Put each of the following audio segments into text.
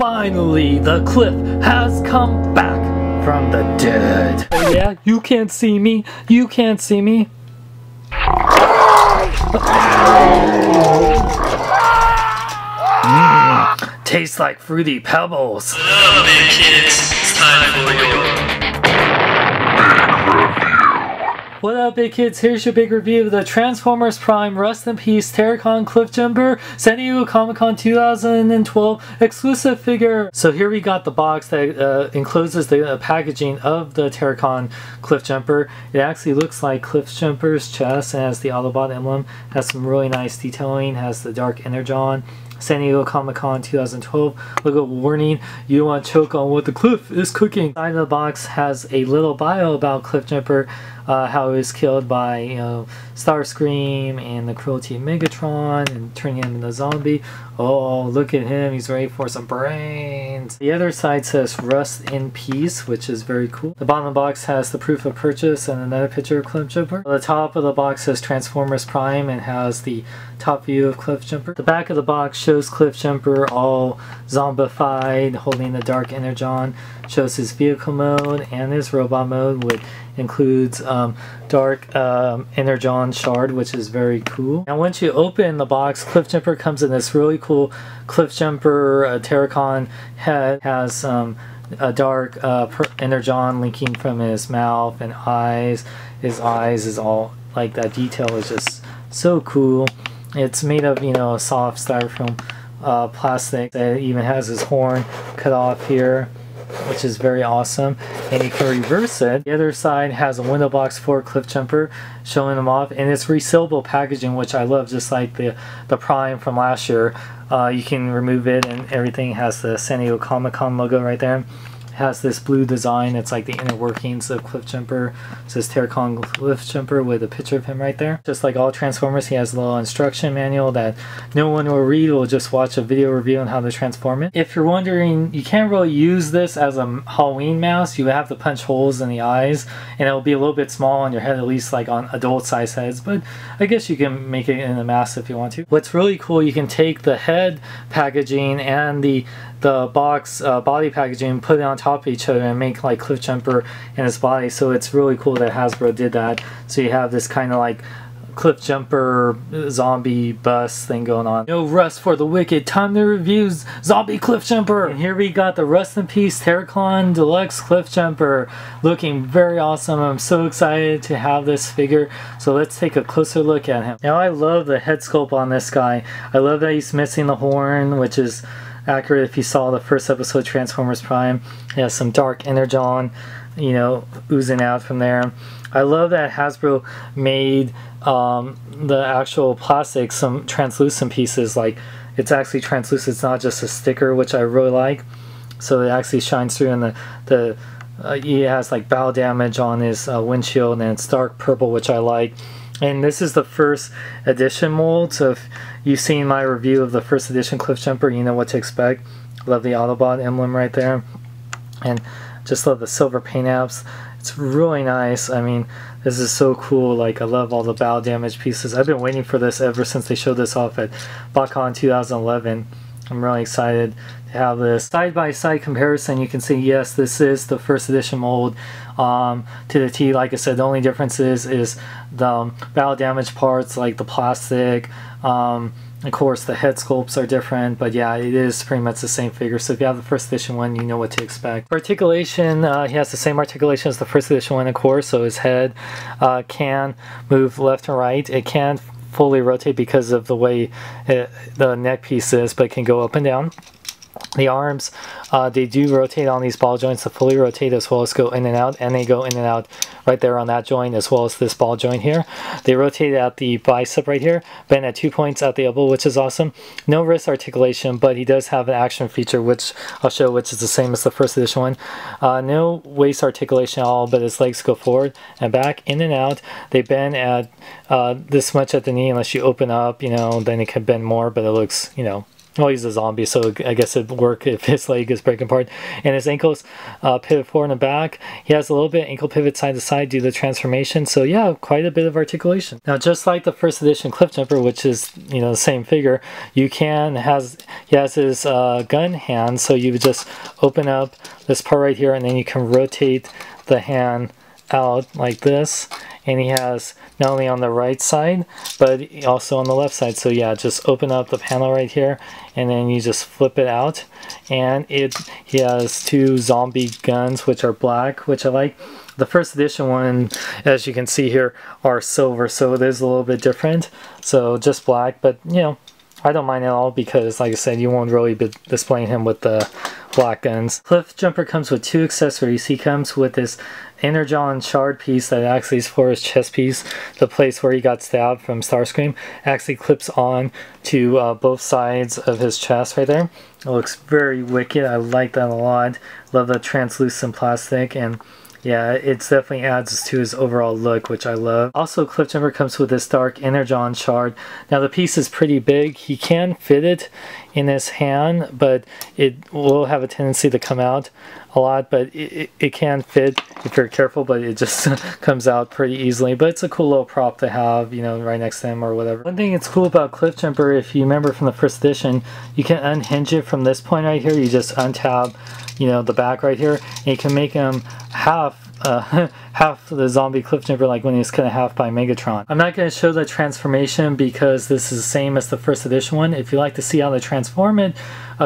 Finally, the Cliff has come back from the dead. Oh yeah, you can't see me. You can't see me. Tastes like fruity pebbles. Hello, big kids. It's time for your What up, big kids? Here's your big review of the Transformers Prime Rest in Peace Terrorcon Cliffjumper San Diego Comic-Con 2012 exclusive figure. So here we got the box that encloses the packaging of the Terrorcon Cliffjumper. It actually looks like Cliffjumper's chest and has the Autobot emblem. Has some really nice detailing. Has the dark energon. San Diego Comic-Con 2012 logo warning, you don't want to choke on what the Cliff is cooking. Inside of the box has a little bio about Cliffjumper, how he was killed by Starscream and the cruelty of Megatron and turning him into a zombie. Oh, look at him, he's ready for some brains. The other side says Rest in Peace, which is very cool. The bottom of the box has the proof of purchase and another picture of Cliffjumper. The top of the box says Transformers Prime and has the top view of Cliffjumper. The back of the box shows Cliffjumper all zombified, holding the dark energon. Shows his vehicle mode and his robot mode, which includes dark energon shard, which is very cool. And once you open the box, Cliffjumper comes in this really cool Cliffjumper Terrorcon head. Has a dark energon linking from his mouth and eyes. His eyes is all like that detail is just so cool. It's made of, you know, soft styrofoam plastic. It even has his horn cut off here, which is very awesome, and you can reverse it. The other side has a window box for Cliffjumper showing him off, and it's resealable packaging, which I love, just like the Prime from last year. You can remove it and everything. Has the San Diego Comic-Con logo right there. Has this blue design. It's like the inner workings of Cliffjumper. It says Terrorcon Cliffjumper with a picture of him right there. Just like all Transformers, he has a little instruction manual that no one will read. We'll just watch a video review on how to transform it. If you're wondering, you can't really use this as a Halloween mask. You have to punch holes in the eyes, and it'll be a little bit small on your head, at least like on adult size heads, but I guess you can make it in a mask if you want to. What's really cool, you can take the head packaging and the box body packaging, put it on top of each other and make like Cliffjumper and his body. So it's really cool that Hasbro did that. So you have this kind of like Cliffjumper zombie bus thing going on. No rest for the wicked. Time to review Zombie Cliffjumper. And here we got the Rest in Peace Terrorcon Deluxe Cliffjumper, looking very awesome. I'm so excited to have this figure. So let's take a closer look at him. Now I love the head sculpt on this guy. I love that he's missing the horn, which is accurate if you saw the first episode Transformers Prime. He has some dark energon, you know, oozing out from there. I love that Hasbro made the actual plastic some translucent pieces. Like, it's actually translucent, it's not just a sticker, which I really like. So it actually shines through, and he has like bow damage on his windshield, and it's dark purple, which I like. And this is the first edition mold, so if you've seen my review of the first edition Cliffjumper, you know what to expect. Love the Autobot emblem right there, and just love the silver paint apps. It's really nice. I mean, this is so cool. Like, I love all the bow damage pieces. I've been waiting for this ever since they showed this off at BotCon 2011. I'm really excited to have this. Side-by-side comparison, you can see, yes, this is the first edition mold to the T. Like I said, the only difference is the bow damage parts, like the plastic. Of course, the head sculpts are different, but yeah, it is pretty much the same figure. So if you have the first edition one, you know what to expect. Articulation, he has the same articulation as the first edition one, of course, so his head can move left and right. It can fully rotate because of the way the neck piece is, but it can go up and down. The arms, they do rotate on these ball joints to fully rotate, as well as go in and out, and they go in and out right there on that joint, as well as this ball joint here. They rotate at the bicep right here, bend at 2 points at the elbow, which is awesome. No wrist articulation, but he does have an action feature, which I'll show, which is the same as the first edition one. No waist articulation at all, but his legs go forward and back, in and out. They bend at this much at the knee, unless you open up, you know, then it can bend more, but it looks, you know, well, he's a zombie, so I guess it'd work if his leg is breaking apart. And his ankles pivot forward and back. He has a little bit ankle pivot side to side due to the transformation. So yeah, quite a bit of articulation. Now, just like the first edition Cliffjumper, which is, you know, the same figure, he has his gun hand. So you would just open up this part right here, and then you can rotate the hand out like this. And he has not only on the right side, but also on the left side. So yeah, just open up the panel right here, and then you just flip it out. And he has two zombie guns, which are black, which I like. The first edition one, as you can see here, are silver, so it is a little bit different. So just black, but you know, I don't mind at all because, like I said, you won't really be displaying him with the black guns. Cliffjumper comes with two accessories. He comes with this Energon shard piece that actually is for his chest piece. The place where he got stabbed from Starscream actually clips on to both sides of his chest right there. It looks very wicked. I like that a lot. Love the translucent plastic, and yeah, it definitely adds to his overall look, which I love. Also, Cliffjumper comes with this dark Energon shard. Now, the piece is pretty big. He can fit it in his hand, but it will have a tendency to come out a lot, but it can fit if you're careful, but it just comes out pretty easily. But it's a cool little prop to have, you know, right next to him or whatever. One thing that's cool about Cliffjumper, if you remember from the first edition, you can unhinge it from this point right here. You just untab, you know, the back right here, and you can make him half the zombie Cliffjumper, like when he was cut in half by Megatron. I'm not going to show the transformation because this is the same as the first edition one. If you like to see how they transform it,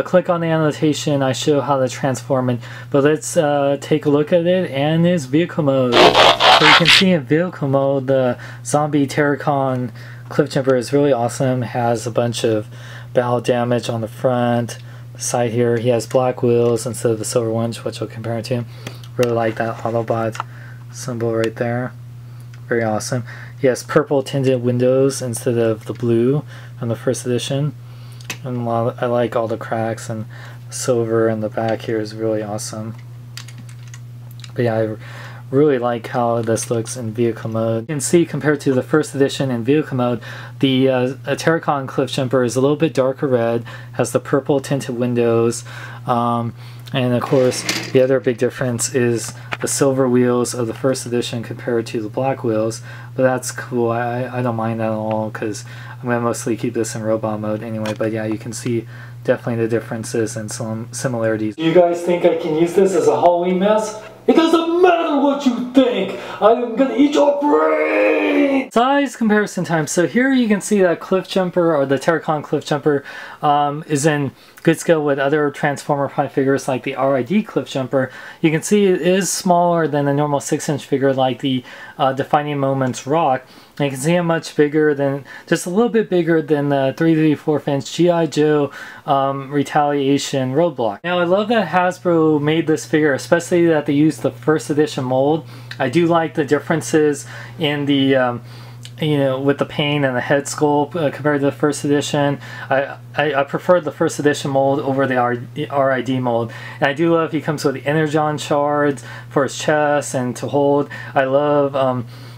click on the annotation. I show how to transform it. But let's take a look at it and its vehicle mode. So you can see in vehicle mode, the zombie Terrorcon Cliffjumper is really awesome. Has a bunch of battle damage on the front side here. He has black wheels instead of the silver ones, which I'll compare it to. Really like that Autobot symbol right there. Very awesome. He has purple tinted windows instead of the blue from the first edition. And I like all the cracks, and silver in the back here is really awesome. But yeah, I really like how this looks in vehicle mode. You can see compared to the first edition in vehicle mode, the Terrorcon Cliffjumper is a little bit darker red, has the purple tinted windows, and of course the other big difference is the silver wheels of the first edition compared to the black wheels. But that's cool. I don't mind that at all because I'm going to mostly keep this in robot mode anyway. But yeah, you can see definitely the differences and some similarities. Do you guys think I can use this as a Halloween mask? It doesn't matter what you think! I'm gonna eat your brain! Size comparison time. So here you can see that Cliffjumper, or the Terrorcon Cliffjumper, is in good scale with other Transformer Prime figures like the RID Cliffjumper. You can see it is smaller than the normal 6-inch figure like the Defining Moments Rock. And you can see him much bigger than, just a little bit bigger than the 3/4-inch G.I. Joe Retaliation Roadblock. Now I love that Hasbro made this figure, especially that they used the first edition mold. I do like the differences in the you know, with the paint and the head sculpt compared to the first edition. I prefer the first edition mold over the RID mold. And I do love he comes with the Energon shards for his chest and to hold. I love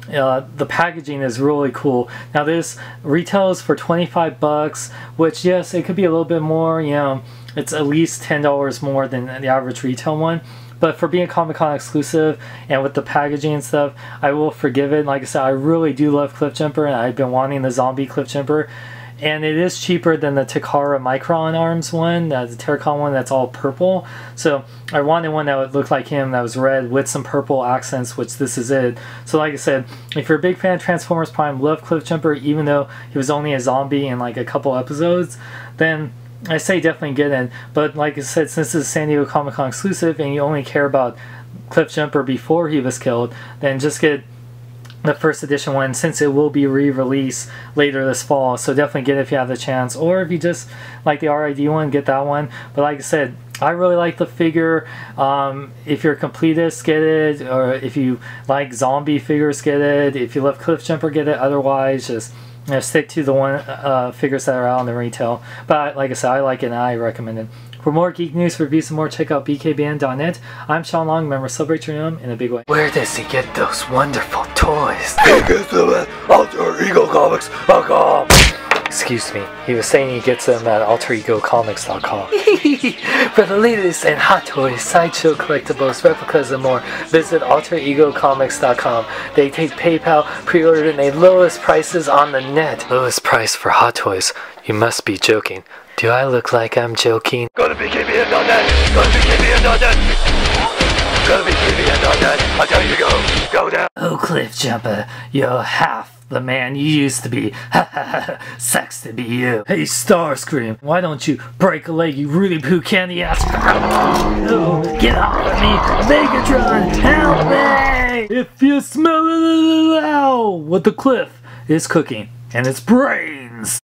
the packaging is really cool. Now this retails for 25 bucks, which yes, it could be a little bit more, you know, it's at least $10 more than the average retail one. But for being a Comic-Con exclusive and with the packaging and stuff, I will forgive it. Like I said, I really do love Cliffjumper, and I've been wanting the zombie Cliffjumper. And it is cheaper than the Takara Micron Arms one, the Terracon one that's all purple. So I wanted one that would look like him, that was red with some purple accents, which this is it. So like I said, if you're a big fan of Transformers Prime, love Cliffjumper, even though he was only a zombie in like a couple episodes, then I say definitely get in. But like I said, since this is San Diego Comic-Con exclusive and you only care about Cliffjumper before he was killed, then just get the first edition one, since it will be re-released later this fall. So definitely get it if you have the chance, or if you just like the RID one, get that one. But like I said, I really like the figure. If you're a completist, get it, or if you like zombie figures, get it. If you love Cliffjumper, get it. Otherwise, just stick to the one figures that are out on the retail. But like I said, I like it and I recommend it. For more geek news, reviews, and more, check out bkbn.net. I'm Sean Long. Remember, celebrate your gnome in a big way. Where does he get those wonderful toys? He gets them at AlterEgoComics.com. Excuse me, he was saying he gets them at alteregocomics.com. For the latest in hot toys, sideshow collectibles, replicas, and more, visit alteregocomics.com. They take PayPal, pre-order, and they lowest prices on the net. Lowest price for hot toys? You must be joking. Do I look like I'm joking? Go to BKBN.net! Go to BKBN.net! Go to BKBN.net! I tell you to go now! Oh, Cliffjumper, you're half the man you used to be. Ha ha ha, sucks to be you. Hey, Starscream, why don't you break a leg, you really poo candy ass? Oh, get off of me! Megatron, help me! If you smell it, ow, what the cliff is cooking, and it's brains.